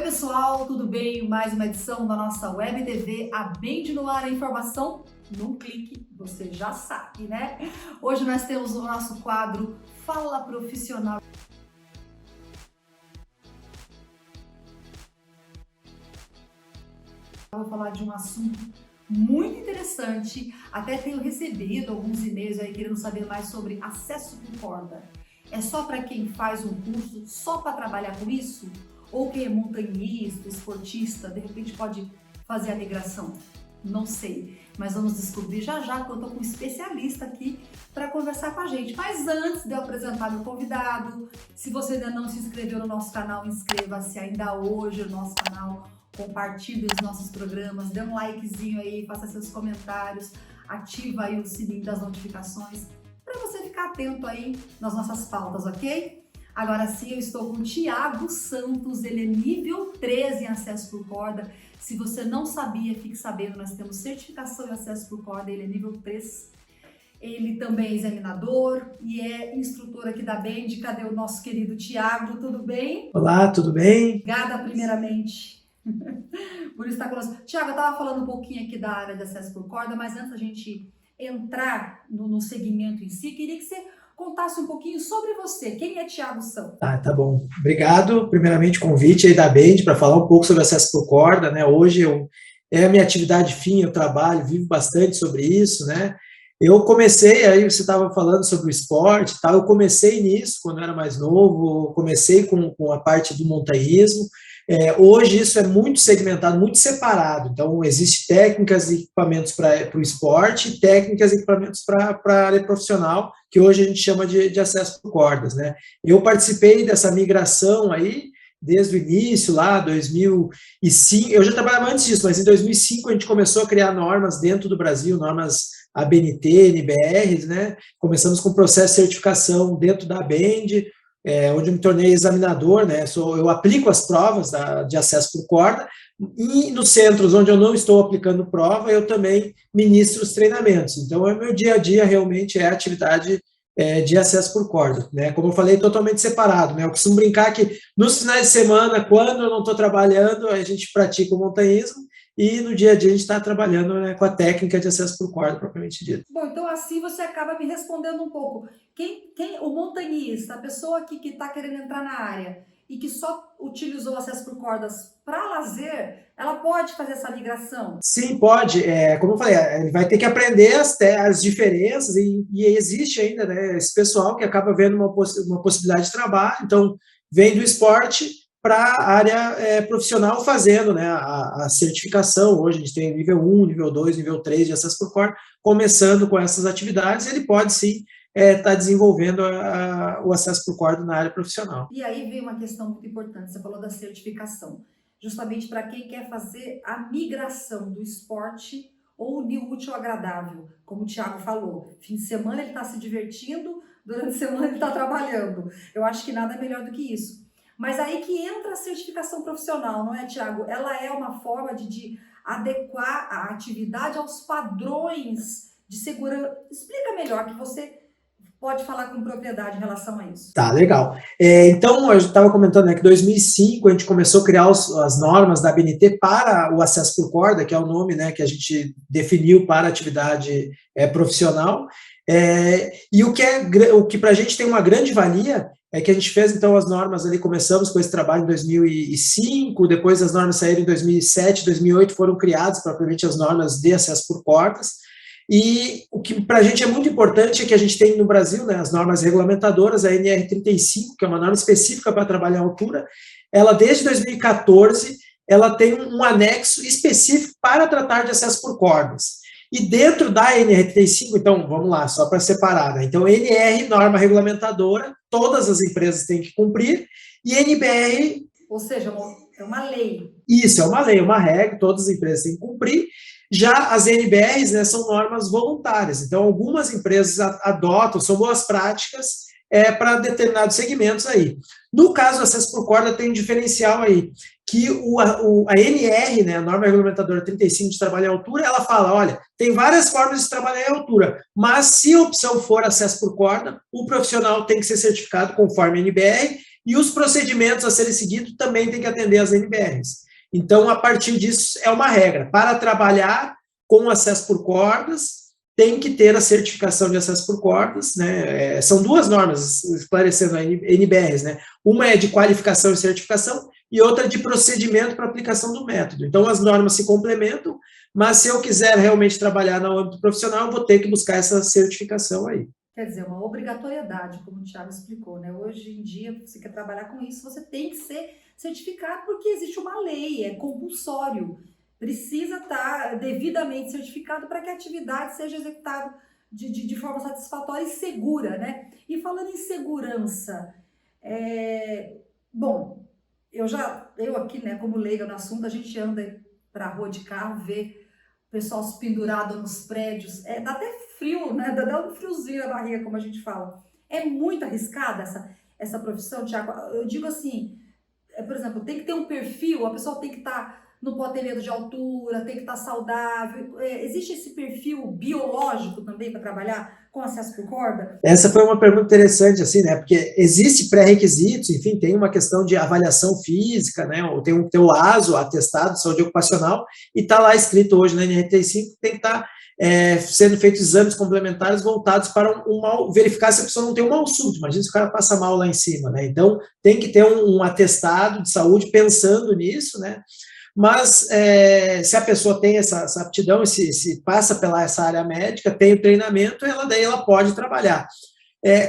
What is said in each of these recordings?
Pessoal, tudo bem? Mais uma edição da nossa Web TV, a Bend no Ar, a informação num clique, você já sabe, né? Hoje nós temos o nosso quadro Fala Profissional. Eu vou falar de um assunto muito interessante, até tenho recebido alguns e-mails aí querendo saber mais sobre acesso por corda. É só para quem faz um curso, só para trabalhar com isso? Ou quem é montanhista, esportista, de repente pode fazer a migração? Não sei, mas vamos descobrir já já, que eu estou com um especialista aqui para conversar com a gente. Mas antes de eu apresentar meu convidado, se você ainda não se inscreveu no nosso canal, inscreva-se ainda hoje no nosso canal, compartilhe os nossos programas, dê um likezinho aí, faça seus comentários, ativa aí o sininho das notificações para você ficar atento aí nas nossas pautas, ok? Agora sim, eu estou com o Thiago Santos, ele é nível 13 em acesso por corda. Se você não sabia, fique sabendo, nós temos certificação em acesso por corda, ele é nível 3. Ele também é examinador e é instrutor aqui da Bend. Cadê o nosso querido Thiago? Tudo bem? Olá, tudo bem? Obrigada, primeiramente, por estar conosco. Thiago, eu estava falando um pouquinho aqui da área de acesso por corda, mas antes da gente entrar no segmento em si, queria que você contasse um pouquinho sobre você. Quem é Thiago Santos? Tá bom. Obrigado, primeiramente, o convite aí da Bend para falar um pouco sobre acesso por corda, né? Hoje é a minha atividade fim, eu trabalho, vivo bastante sobre isso, né? Eu comecei, aí você estava falando sobre o esporte, tá? Eu comecei nisso quando eu era mais novo, comecei com a parte do montanhismo. Hoje isso é muito segmentado, muito separado. Então, existem técnicas e equipamentos para o esporte e técnicas e equipamentos para a área profissional, que hoje a gente chama de acesso por cordas, né? Eu participei dessa migração aí desde o início, lá, 2005. Eu já trabalhava antes disso, mas em 2005 a gente começou a criar normas dentro do Brasil, normas ABNT, NBRs, né? Começamos com o processo de certificação dentro da Bend, onde eu me tornei examinador, né? Eu aplico as provas de acesso por corda, e nos centros onde eu não estou aplicando prova, eu também ministro os treinamentos. Então, o meu dia a dia realmente é a atividade de acesso por corda, né? Como eu falei, totalmente separado, né? Eu costumo brincar que nos finais de semana, quando eu não estou trabalhando, a gente pratica o montanhismo, e no dia a dia a gente está trabalhando, né, com a técnica de acesso por corda, propriamente dito. Bom, então assim você acaba me respondendo um pouco. O montanhista, a pessoa que está querendo entrar na área e que só utilizou o acesso por cordas para lazer, ela pode fazer essa migração? Sim, pode. Como eu falei, ele vai ter que aprender as diferenças, e existe ainda, né, esse pessoal que acaba vendo uma possibilidade de trabalho, então vem do esporte para a área profissional fazendo, né, a certificação. Hoje a gente tem nível 1, nível 2, nível 3 de acesso por corda, começando com essas atividades, ele pode sim estar desenvolvendo o acesso por corda na área profissional. E aí vem uma questão muito importante, você falou da certificação, justamente para quem quer fazer a migração do esporte ou de útil ao agradável, como o Thiago falou, fim de semana ele está se divertindo, durante a semana ele está trabalhando. Eu acho que nada é melhor do que isso. Mas aí que entra a certificação profissional, não é, Thiago? Ela é uma forma de adequar a atividade aos padrões de segurança. Explica melhor, que você pode falar com propriedade em relação a isso. Tá, legal. Então, eu estava comentando, né, que em 2005 a gente começou a criar as normas da ABNT para o acesso por corda, que é o nome, né, que a gente definiu para a atividade profissional. E o que para a gente tem uma grande valia é que a gente fez, então, as normas ali, começamos com esse trabalho em 2005, depois as normas saíram em 2007, 2008, foram criadas propriamente as normas de acesso por cordas. E o que para a gente é muito importante é que a gente tem no Brasil, né, as normas regulamentadoras, a NR35, que é uma norma específica para trabalhar a altura. Ela, desde 2014, ela tem um anexo específico para tratar de acesso por cordas. E dentro da NR35, então, vamos lá, só para separar, né? Então, NR, norma regulamentadora, todas as empresas têm que cumprir, e NBR... Ou seja, é uma lei. Isso, é uma lei, uma regra, todas as empresas têm que cumprir. Já as NBRs, né, são normas voluntárias, então algumas empresas adotam, são boas práticas para determinados segmentos aí. No caso do acesso por corda, tem um diferencial aí, que a NR, né, a norma regulamentadora 35 de trabalho em altura, ela fala, olha, tem várias formas de trabalhar em altura, mas se a opção for acesso por corda, o profissional tem que ser certificado conforme a NBR, e os procedimentos a serem seguidos também tem que atender às NBRs. Então, a partir disso, é uma regra. Para trabalhar com acesso por cordas, tem que ter a certificação de acesso por cordas, né? São duas normas, esclarecendo a NBRs, né? Uma é de qualificação e certificação, e outra de procedimento para aplicação do método. Então, as normas se complementam, mas se eu quiser realmente trabalhar no âmbito profissional, eu vou ter que buscar essa certificação aí. Quer dizer, uma obrigatoriedade, como o Thiago explicou, né? Hoje em dia, se você quer trabalhar com isso, você tem que ser certificado porque existe uma lei, é compulsório. Precisa estar devidamente certificado para que a atividade seja executada de forma satisfatória e segura, né? E falando em segurança, bom, eu aqui, né, como leiga no assunto, a gente anda para a rua de carro, vê o pessoal se pendurado nos prédios, dá até frio, né? Dá um friozinho na barriga, como a gente fala. É muito arriscada essa profissão, Thiago. Eu digo assim, por exemplo, tem que ter um perfil, a pessoa tem que estar, não pode ter medo de altura, tem que estar saudável. Existe esse perfil biológico também para trabalhar com acesso por corda? Essa foi uma pergunta interessante, assim, né? Porque existe pré-requisitos, enfim, tem uma questão de avaliação física, né? Ou tem o ASO, Atestado de Saúde Ocupacional, e está lá escrito hoje na NR35 que tem que estar sendo feitos exames complementares voltados para verificar se a pessoa não tem um mal súbito. Imagina se o cara passa mal lá em cima, né? Então, tem que ter um atestado de saúde pensando nisso, né? Mas se a pessoa tem essa aptidão, se passa pela essa área médica, tem o treinamento, daí ela pode trabalhar.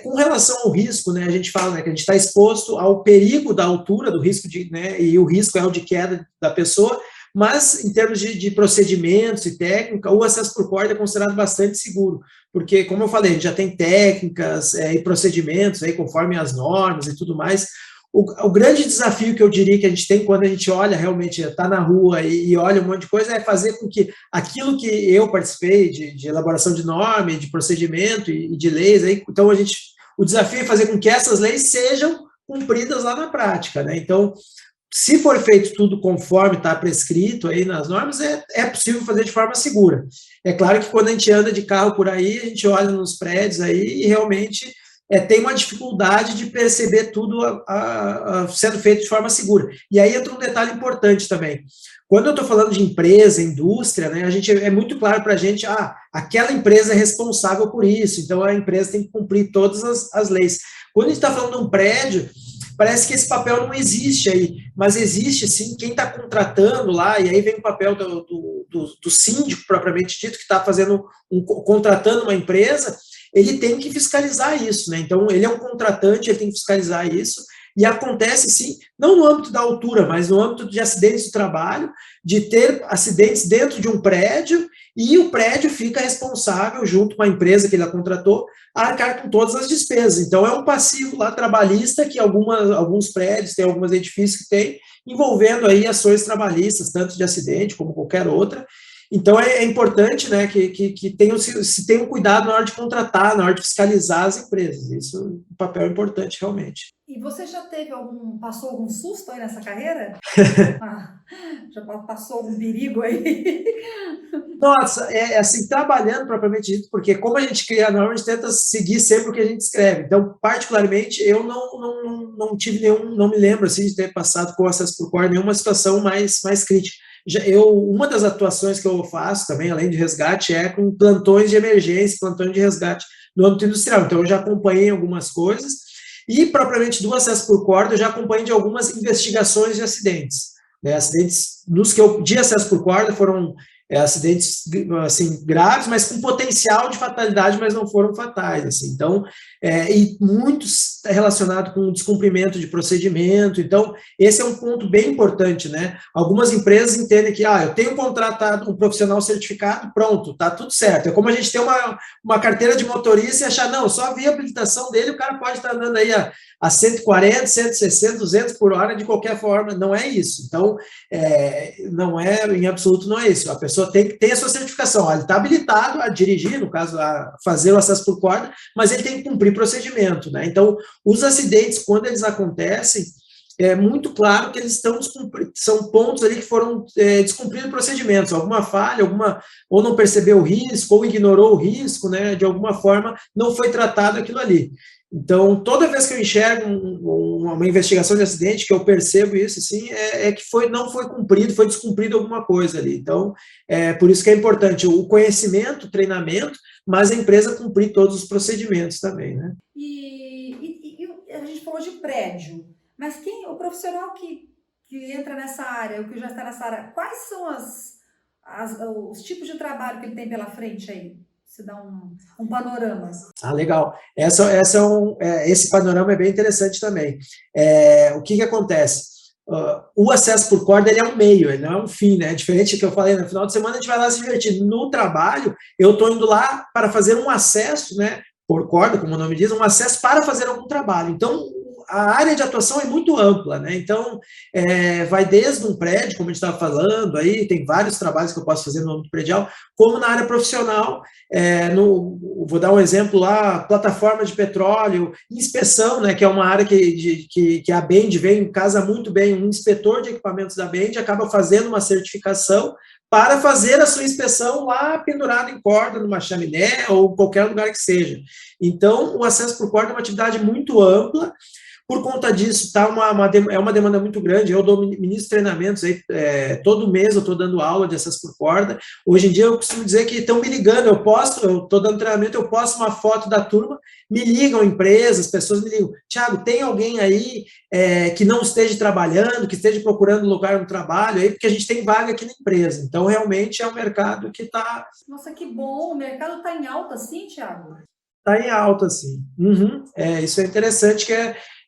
Com relação ao risco, né, a gente fala, né, que a gente está exposto ao perigo da altura, do risco né, e o risco é o de queda da pessoa, mas em termos de procedimentos e técnica, o acesso por corda é considerado bastante seguro, porque, como eu falei, a gente já tem técnicas e procedimentos aí, conforme as normas e tudo mais. O grande desafio que eu diria que a gente tem quando a gente olha realmente, está na rua e olha um monte de coisa, é fazer com que aquilo que eu participei de elaboração de norma, de procedimento e de leis, aí, então o desafio é fazer com que essas leis sejam cumpridas lá na prática, né? Então, se for feito tudo conforme está prescrito aí nas normas, é possível fazer de forma segura. É claro que quando a gente anda de carro por aí, a gente olha nos prédios aí e realmente tem uma dificuldade de perceber tudo sendo feito de forma segura. E aí entra um detalhe importante também. Quando eu estou falando de empresa, indústria, né, é muito claro para a gente, aquela empresa é responsável por isso, então a empresa tem que cumprir todas as leis. Quando a gente está falando de um prédio, parece que esse papel não existe aí, mas existe sim quem está contratando lá, e aí vem o papel do síndico, propriamente dito, que está contratando uma empresa, ele tem que fiscalizar isso, né? Então, ele é um contratante, ele tem que fiscalizar isso, e acontece, sim, não no âmbito da altura, mas no âmbito de acidentes de trabalho, de ter acidentes dentro de um prédio, e o prédio fica responsável, junto com a empresa que ele contratou, a arcar com todas as despesas. Então, é um passivo lá trabalhista que alguns prédios, tem alguns edifícios que tem, envolvendo aí ações trabalhistas, tanto de acidente como qualquer outra. Então, é importante, né, que se tenha um cuidado na hora de contratar, na hora de fiscalizar as empresas. Isso é um papel importante, realmente. E você já passou algum susto aí nessa carreira? Já passou algum perigo aí? Nossa, assim, trabalhando propriamente dito, porque como a gente cria a norma, a gente tenta seguir sempre o que a gente escreve. Então, particularmente, eu não tive não me lembro, assim, de ter passado com acesso por corda nenhuma situação mais crítica. Uma das atuações que eu faço também, além de resgate, é com plantões de emergência, plantões de resgate no âmbito industrial. Então, eu já acompanhei algumas coisas, e propriamente do acesso por corda, eu já acompanhei de algumas investigações de acidentes. Né? Acidentes de acesso por corda foram acidentes assim, graves, mas com potencial de fatalidade, mas não foram fatais. Assim. Então, e muitos relacionados com o descumprimento de procedimento. Então, esse é um ponto bem importante, né? Algumas empresas entendem que, eu tenho contratado um profissional certificado, pronto, tá tudo certo. É como a gente ter uma carteira de motorista e achar, não, só via a habilitação dele, o cara pode estar andando aí a 140, 160, 200 por hora de qualquer forma. Não é isso. Então, não é, em absoluto, não é isso. A pessoa tem que ter a sua certificação. Ele está habilitado a dirigir, no caso, a fazer o acesso por corda, mas ele tem que cumprir procedimento, né? Então, os acidentes, quando eles acontecem, é muito claro que eles são pontos ali que foram descumpridos procedimentos, alguma falha, ou não percebeu o risco, ou ignorou o risco, né? De alguma forma, não foi tratado aquilo ali. Então, toda vez que eu enxergo uma investigação de acidente, que eu percebo isso, assim, que não foi cumprido, foi descumprido alguma coisa ali. Então, por isso que é importante o conhecimento, o treinamento, mas a empresa cumprir todos os procedimentos também, né? E a gente falou de prédio, mas o profissional que entra nessa área, o que já está nessa área, quais são os tipos de trabalho que ele tem pela frente aí? Você dá um panorama. Ah, legal. Esse panorama é bem interessante também. O que acontece? O acesso por corda ele é um meio, ele não é um fim, né? Diferente do que eu falei, no final de semana a gente vai lá se divertir. No trabalho, eu estou indo lá para fazer um acesso, né? Por corda, como o nome diz, um acesso para fazer algum trabalho. Então, a área de atuação é muito ampla, né? Então, vai desde um prédio, como a gente estava falando, aí tem vários trabalhos que eu posso fazer no âmbito predial, como na área profissional. Vou dar um exemplo lá, plataforma de petróleo, inspeção, né, que é uma área que a Bend casa muito bem, um inspetor de equipamentos da Bend acaba fazendo uma certificação para fazer a sua inspeção lá pendurado em corda, numa chaminé ou qualquer lugar que seja. Então, o acesso por corda é uma atividade muito ampla. Por conta disso, é uma demanda muito grande. Eu ministro treinamentos aí, todo mês eu estou dando aula de acesso por corda. Hoje em dia eu costumo dizer que estão me ligando, eu estou dando treinamento, eu posto uma foto da turma, me ligam empresas, pessoas me ligam, Thiago, tem alguém aí que não esteja trabalhando, que esteja procurando lugar no trabalho, aí, porque a gente tem vaga aqui na empresa. Então, realmente é um mercado que está... Nossa, que bom! O mercado está em alta, sim, Thiago? Está em alta, sim. Uhum. Isso é interessante,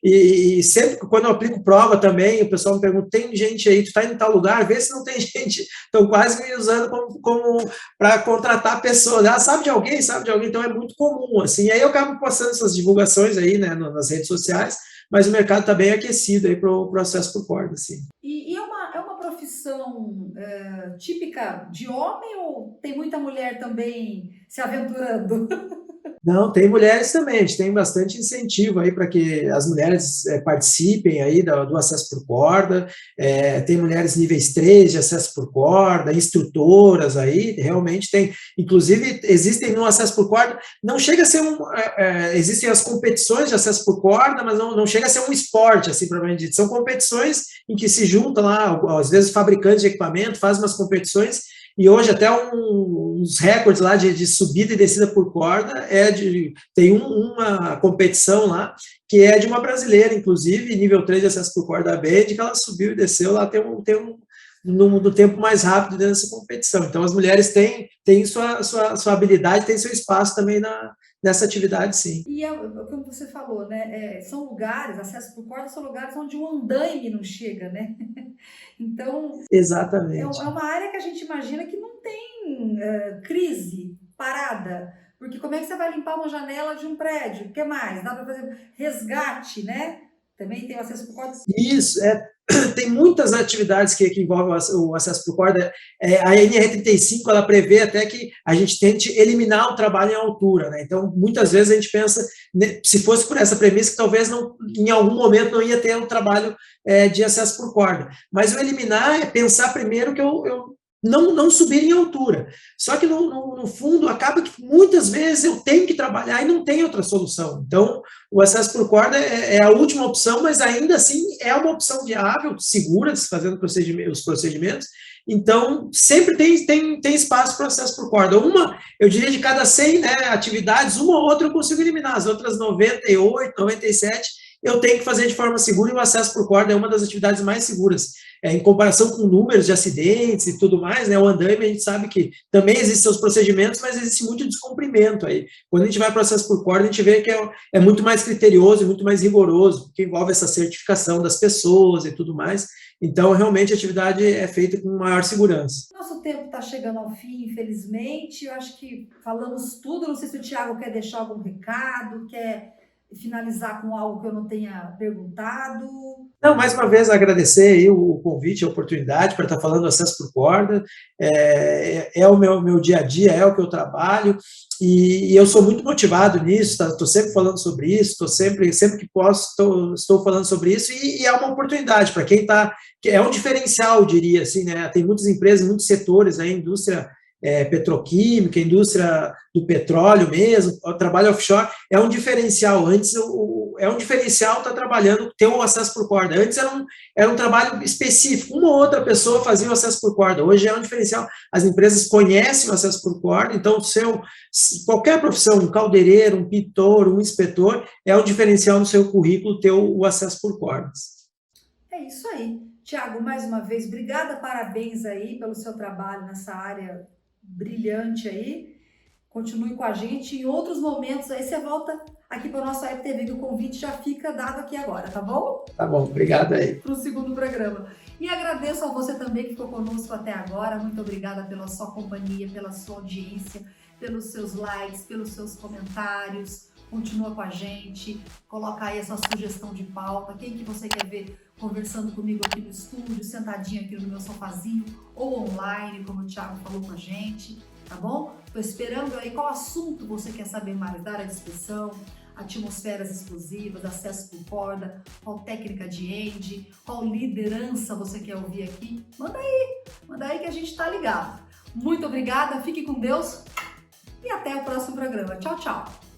e sempre quando eu aplico prova também, o pessoal me pergunta, tem gente aí, tu está indo em tal lugar, vê se não tem gente, estão quase me usando como para contratar pessoas, sabe de alguém, então é muito comum, assim, aí eu acabo postando essas divulgações aí, né, nas redes sociais, mas o mercado está bem aquecido aí para o processo por corda, assim. E é uma profissão típica de homem ou tem muita mulher também se aventurando? Não, tem mulheres também, a gente tem bastante incentivo aí para que as mulheres participem aí do acesso por corda, tem mulheres níveis 3 de acesso por corda, instrutoras aí, realmente tem, inclusive existem no acesso por corda, não chega a ser existem as competições de acesso por corda, mas não chega a ser um esporte, assim, provavelmente dito, são competições em que se juntam lá, às vezes fabricantes de equipamento, fazem umas competições, e hoje até uns recordes lá de subida e descida por corda, tem uma competição lá, que é de uma brasileira, inclusive, nível 3 de acesso por corda Band, que ela subiu e desceu lá, tem no tempo mais rápido dessa competição. Então, as mulheres têm sua habilidade, têm seu espaço também nessa atividade, sim. E como você falou, né, são lugares, acesso por corda são lugares onde o andaime não chega, né? Então, exatamente. É uma área que a gente imagina que não tem crise, parada, porque como é que você vai limpar uma janela de um prédio? O que mais? Dá para fazer resgate, né? Também tem o acesso por corda? Isso, tem muitas atividades que envolvem o acesso por corda. A NR35, ela prevê até que a gente tente eliminar o trabalho em altura, né? Então, muitas vezes a gente pensa, se fosse por essa premissa, que talvez em algum momento não ia ter um trabalho de acesso por corda. Mas o eliminar é pensar primeiro que eu não subir em altura. Só que, no fundo, acaba que muitas vezes eu tenho que trabalhar e não tem outra solução. Então, o acesso por corda é a última opção, mas ainda assim é uma opção viável, segura, fazendo os procedimentos. Então, sempre tem espaço para acesso por corda. Eu diria, de cada 100 atividades, uma ou outra eu consigo eliminar. As outras 98, 97, eu tenho que fazer de forma segura, e o acesso por corda é uma das atividades mais seguras. Em comparação com números de acidentes e tudo mais, né, o andaime, a gente sabe que também existem seus procedimentos, mas existe muito descumprimento aí. Quando a gente vai para o acesso por corda, a gente vê que é muito mais criterioso, muito mais rigoroso, porque envolve essa certificação das pessoas e tudo mais. Então, realmente, a atividade é feita com maior segurança. Nosso tempo está chegando ao fim, infelizmente. Eu acho que falamos tudo. Não sei se o Thiago quer deixar algum recado, quer finalizar com algo que eu não tenha perguntado. Não, mais uma vez agradecer aí o convite, a oportunidade para estar falando do acesso por corda. É o meu dia a dia, é o que eu trabalho, e eu sou muito motivado nisso, estou sempre falando sobre isso, sempre que posso, estou falando sobre isso, e é uma oportunidade para quem está, é um diferencial, eu diria assim, né? Tem muitas empresas, muitos setores, a indústria petroquímica, indústria do petróleo mesmo, trabalho offshore, é um diferencial. Antes, é um diferencial estar trabalhando, ter o acesso por corda. Antes era um trabalho específico, uma ou outra pessoa fazia o acesso por corda. Hoje é um diferencial. As empresas conhecem o acesso por corda, então qualquer profissão, um caldeireiro, um pintor, um inspetor, é um diferencial no seu currículo ter o acesso por cordas. É isso aí. Tiago, mais uma vez, obrigada, parabéns aí pelo seu trabalho nessa área brilhante aí. Continue com a gente. Em outros momentos aí você volta aqui para o nosso AppTV, que o convite já fica dado aqui agora, tá bom? Tá bom, obrigado aí. Para o segundo programa. E agradeço a você também que ficou conosco até agora. Muito obrigada pela sua companhia, pela sua audiência, pelos seus likes, pelos seus comentários. Continua com a gente, coloca aí a sua sugestão de pauta, quem que você quer ver conversando comigo aqui no estúdio, sentadinho aqui no meu sofazinho, ou online, como o Thiago falou com a gente, tá bom? Tô esperando aí qual assunto você quer saber mais da área de inspeção, atmosferas explosivas, acesso por corda, qual técnica de end, qual liderança você quer ouvir aqui. Manda aí que a gente tá ligado. Muito obrigada, fique com Deus e até o próximo programa. Tchau, tchau!